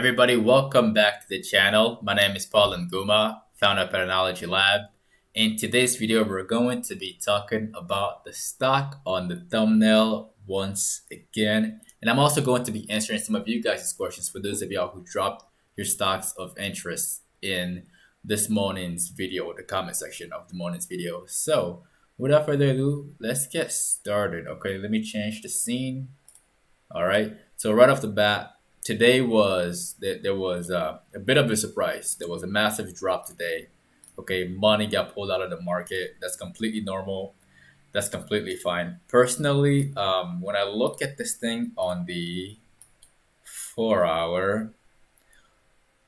Everybody, welcome back to the channel. My name is Paul Nguma, founder of PATTERNOLOGY LAB. In today's video, we're going to be talking about the stock on the thumbnail once again. And I'm also going to be answering some of you guys' questions for those of y'all who dropped your stocks of interest in this morning's video, the comment section of the morning's video. So without further ado, let's get started. Okay, let me change the scene. All right. So right off the bat, today was there was a bit of a surprise. There was a massive drop today. Okay, money got pulled out of the market. That's completely normal. That's completely fine. Personally, when I look at this thing on the 4 hour,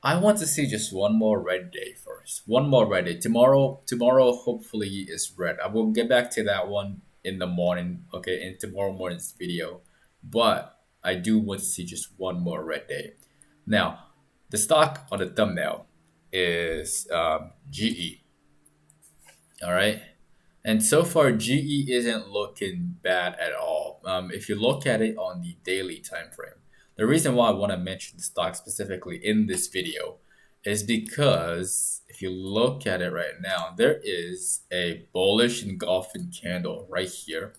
I want to see just one more red day first. One more red day. Tomorrow hopefully is red. I will get back to that one in the morning, okay, in tomorrow morning's video. But I do want to see just one more red day. Now, the stock on the thumbnail is GE. All right. And so far, GE isn't looking bad at all. If you look at it on the daily time frame, the reason why I want to mention the stock specifically in this video is because if you look at it right now, there is a bullish engulfing candle right here,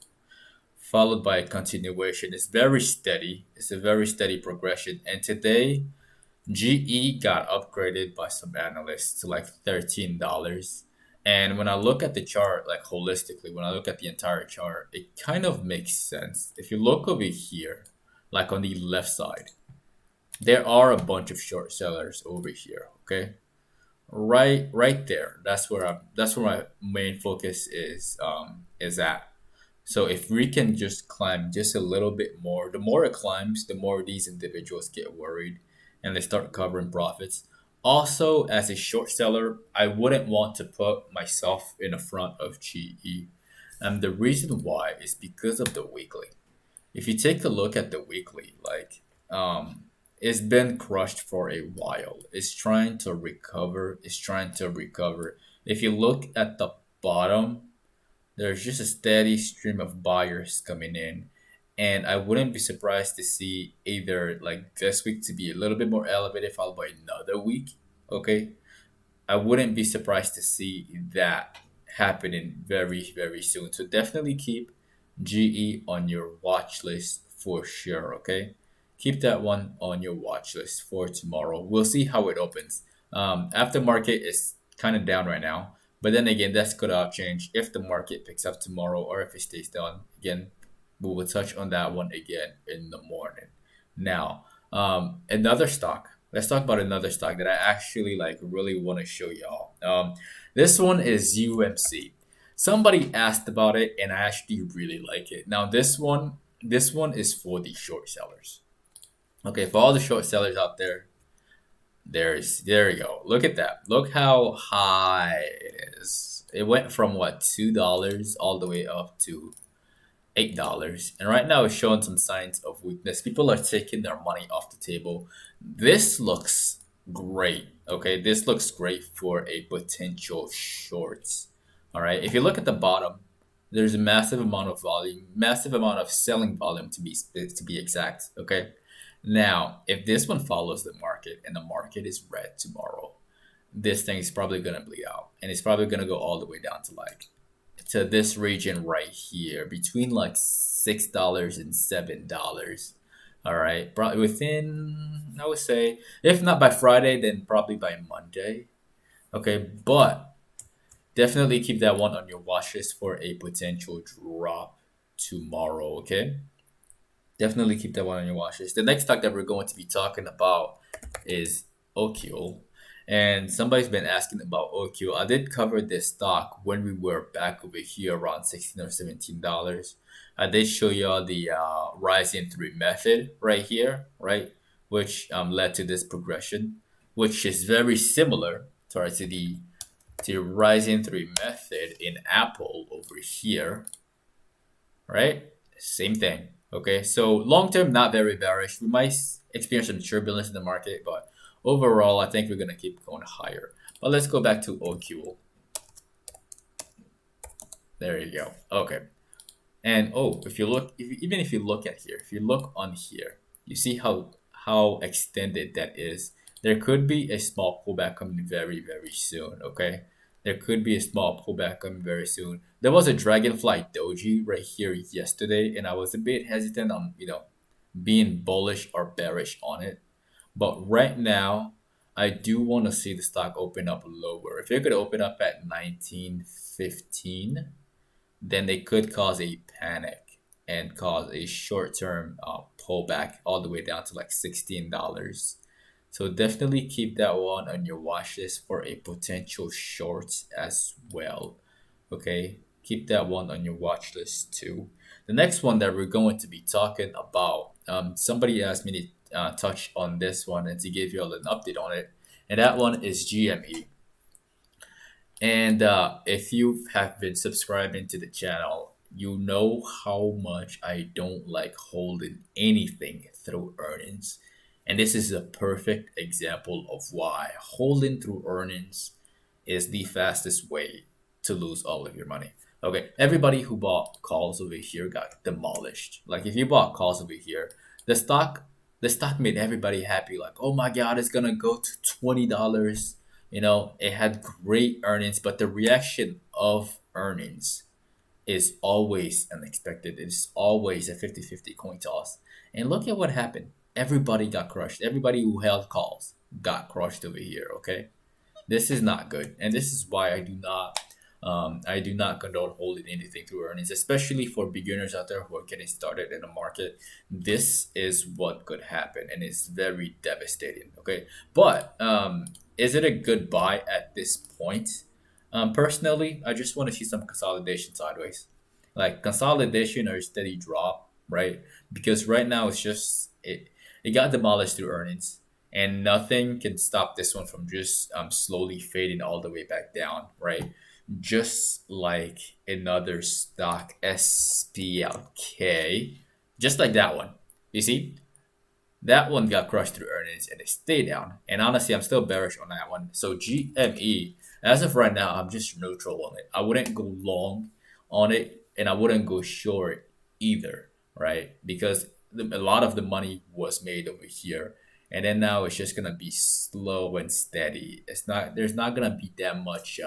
followed by a continuation. It's very steady. It's a very steady progression. And today, GE got upgraded by some analysts to like $13. And when I look at the chart, like holistically, when I look at the entire chart, it kind of makes sense. If you look over here, like on the left side, there are a bunch of short sellers over here. Okay, right there. That's where my main focus is at. So if we can just climb just a little bit more, the more it climbs, the more these individuals get worried and they start covering profits. Also, as a short seller, I wouldn't want to put myself in the front of GE. And the reason why is because of the weekly. If you take a look at the weekly, it's been crushed for a while. It's trying to recover. It's trying to recover. If you look at the bottom, there's just a steady stream of buyers coming in. And I wouldn't be surprised to see either like this week to be a little bit more elevated, followed by another week. Okay. I wouldn't be surprised to see that happening very, very soon. So definitely keep GE on your watch list for sure. Okay. Keep that one on your watch list for tomorrow. We'll see how it opens. Aftermarket is kind of down right now. But then again, that's gonna change if the market picks up tomorrow or if it stays down. Again, we will touch on that one again in the morning. Now, another stock. Let's talk about another stock that I actually like really want to show y'all. This one is UMC. Somebody asked about it, and I actually really like it. Now, this one is for the short sellers. Okay, for all the short sellers out there, there you go. Look at that. Look how high it is. It went from what, $2 all the way up to $8. And right now it's showing some signs of weakness. People are taking their money off the table. This looks great. Okay, this looks great for a potential shorts. All right. If you look at the bottom, there's a massive amount of volume, massive amount of selling volume to be exact. Okay. Now, if this one follows the market and the market is red tomorrow, this thing is probably gonna bleed out, and it's probably gonna go all the way down to like to this region right here between like $6 and $7. All right, probably within, I would say, if not by Friday, then probably by Monday. Okay, but definitely keep that one on your watch list for a potential drop tomorrow. Okay. Definitely keep that one on your watch list. The next stock that we're going to be talking about is OQ. And somebody's been asking about OQ. I did cover this stock when we were back over here around $16 or $17. I did show y'all the rising three method right here, right? Which led to this progression, which is very similar to the rising three method in Apple over here, right? Same thing. Okay, so long term, not very bearish. We might experience some turbulence in the market, but overall, I think we're gonna keep going higher. But let's go back to OQ. There you go. Okay, and oh, if you look, even if you look at here, if you look on here, you see how extended that is. There could be a small pullback coming very, very soon. Okay, there could be a small pullback coming very soon. There was a dragonfly doji right here yesterday, and I was a bit hesitant on being bullish or bearish on it. But right now, I do want to see the stock open up lower. If it could open up at 1915, then they could cause a panic and cause a short-term pullback all the way down to like $16. So definitely keep that one on your watch list for a potential short as well. Okay, keep that one on your watch list too. The next one that we're going to be talking about, somebody asked me to touch on this one and to give you all an update on it, and that one is GME. And if you have been subscribing to the channel, you know how much I don't like holding anything through earnings. And this is a perfect example of why holding through earnings is the fastest way to lose all of your money. Okay, everybody who bought calls over here got demolished. Like if you bought calls over here, the stock the stock made everybody happy. Like, oh my God, it's gonna go to $20. It had great earnings, but the reaction of earnings is always unexpected. It's always a 50-50 coin toss. And look at what happened. Everybody got crushed. Everybody who held calls got crushed over here, okay? This is not good. And this is why I do not condone holding anything through earnings, especially for beginners out there who are getting started in the market. This is what could happen, and it's very devastating. Okay, but is it a good buy at this point? Personally, I just want to see some consolidation sideways, like consolidation or steady drop, right? Because right now it got demolished through earnings, and nothing can stop this one from just slowly fading all the way back down, right? Just like another stock, SPLK, just like that one. You see, that one got crushed through earnings and it stayed down. And honestly, I'm still bearish on that one. So GME, as of right now, I'm just neutral on it. I wouldn't go long on it, and I wouldn't go short either, right? Because a lot of the money was made over here. And then now it's just gonna be slow and steady. There's not gonna be that much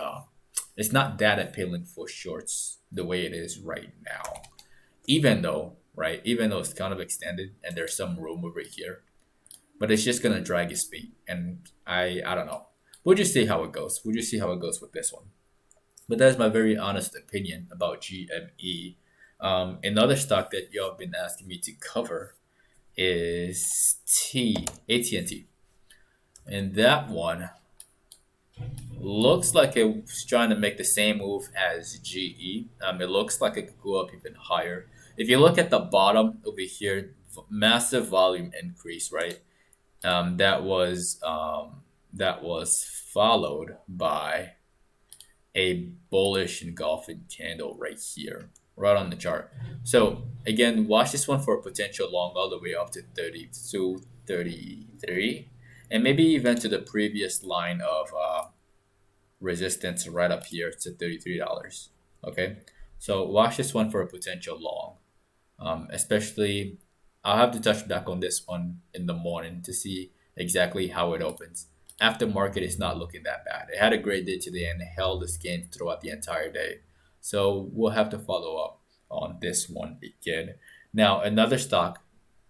it's not that appealing for shorts the way it is right now. Even though, right, even though it's kind of extended and there's some room over here, but it's just gonna drag its feet. And I don't know. We'll just see how it goes. We'll just see how it goes with this one. But that's my very honest opinion about GME. Another stock that y'all have been asking me to cover is AT&T. And that one looks like it's trying to make the same move as GE. It looks like it could go up even higher. If you look at the bottom over here, massive volume increase, right? That was followed by a bullish engulfing candle right here, right on the chart. So again, watch this one for a potential long all the way up to 32, 33, and maybe even to the previous line of resistance right up here to $33. Okay, so watch this one for a potential long. Especially, I'll have to touch back on this one in the morning to see exactly how it opens. After market is not looking that bad. It had a great day today and held its gains throughout the entire day. So we'll have to follow up on this one again. Now, another stock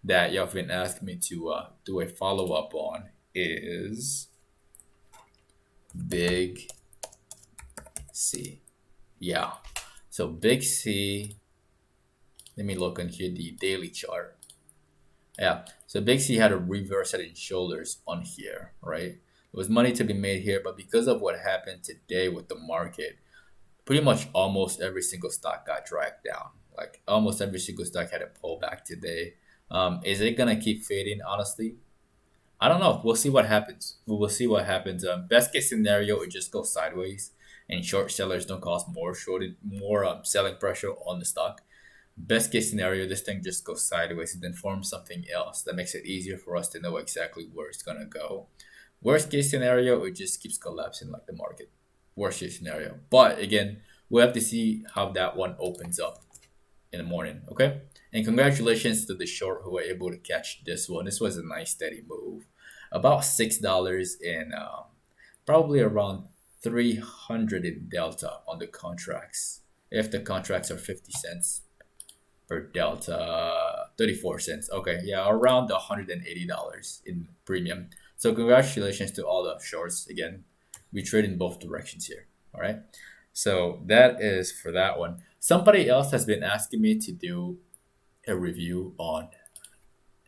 that y'all have been asking me to do a follow up on is Big C. Yeah. So Big C, let me look on here the daily chart. Yeah. So Big C had a reverse head and shoulders on here, right? There was money to be made here, but because of what happened today with the market, pretty much almost every single stock got dragged down. Like almost every single stock had a pullback today. Is it gonna keep fading? Honestly, I don't know. We'll see what happens. We will see what happens. Best case scenario, it just goes sideways, and short sellers don't cause more selling pressure on the stock. Best case scenario, this thing just goes sideways and then forms something else that makes it easier for us to know exactly where it's gonna go. Worst case scenario, it just keeps collapsing like the market. Worst case scenario. But again, we'll have to see how that one opens up in the morning. Okay. And congratulations to the short who were able to catch this one. This was a nice steady move. About $6 and probably around 300 in delta on the contracts. If the contracts are 50 cents per delta, 34 cents. Okay, yeah, around $180 in premium. So congratulations to all the shorts. Again, we trade in both directions here. All right. So that is for that one. Somebody else has been asking me to do a review on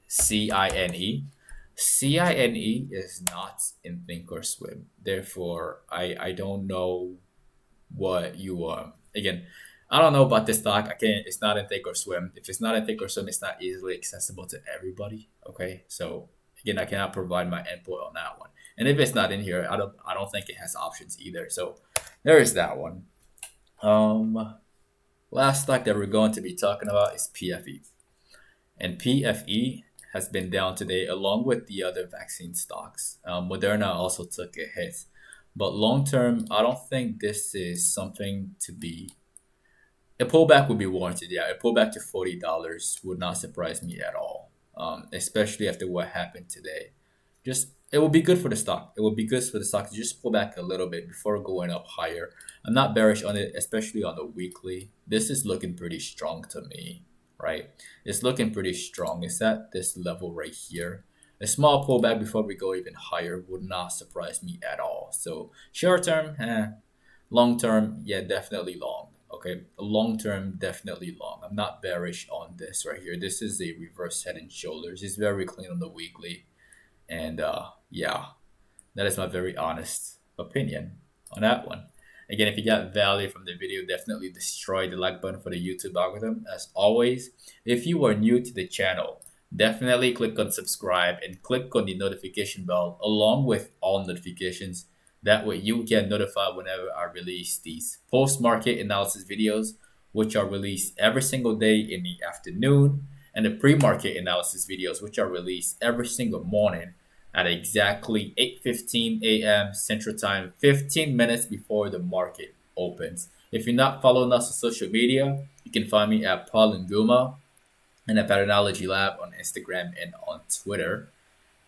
CINE. CINE is not in Thinkorswim. Therefore, I don't know what you again. I don't know about this stock. I can't. It's not in Thinkorswim. If it's not in Thinkorswim, it's not easily accessible to everybody. Okay, so again, I cannot provide my input on that one. And if it's not in here, I don't think it has options either. So there is that one. Um, Last stock that we're going to be talking about is PFE. And PFE has been down today along with the other vaccine stocks. Moderna also took a hit. But long term, I don't think this is something to be. A pullback would be warranted. Yeah, a pullback to $40 would not surprise me at all, especially after what happened today. Just it will be good for the stock. It will be good for the stock to just pull back a little bit before going up higher. I'm not bearish on it, especially on the weekly. This is looking pretty strong to me, right? It's looking pretty strong. It's at this level right here. A small pullback before we go even higher would not surprise me at all. So short term, long term, yeah, definitely long. Okay, long term, definitely long. I'm not bearish on this right here. This is a reverse head and shoulders. It's very clean on the weekly. And yeah, that is my very honest opinion on that one. Again, if you got value from the video, definitely destroy the like button for the YouTube algorithm. As always, if you are new to the channel, definitely click on subscribe and click on the notification bell along with all notifications. That way you get notified whenever I release these post-market analysis videos, which are released every single day in the afternoon, and the pre-market analysis videos, which are released every single morning at exactly 8:15 a.m. Central Time, 15 minutes before the market opens. If you're not following us on social media, you can find me at Paul Nguma and at Patternology Lab on Instagram and on Twitter.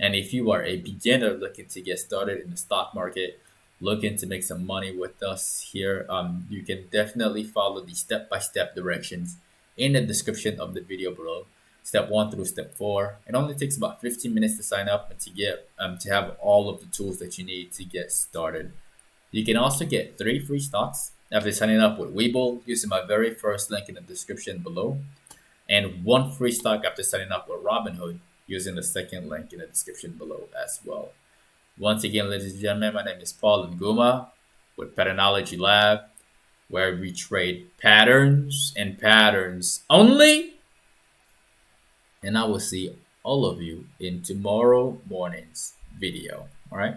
And if you are a beginner looking to get started in the stock market, looking to make some money with us here, you can definitely follow the step-by-step directions in the description of the video below. Step 1 through step 4. It only takes about 15 minutes to sign up and to have all of the tools that you need to get started. You can also get 3 free stocks after signing up with Webull using my very first link in the description below, and 1 free stock after signing up with Robinhood using the second link in the description below as well. Once again, ladies and gentlemen, my name is Paul Nguma with Patternology Lab, where we trade patterns and patterns only. And I will see all of you in tomorrow morning's video. All right.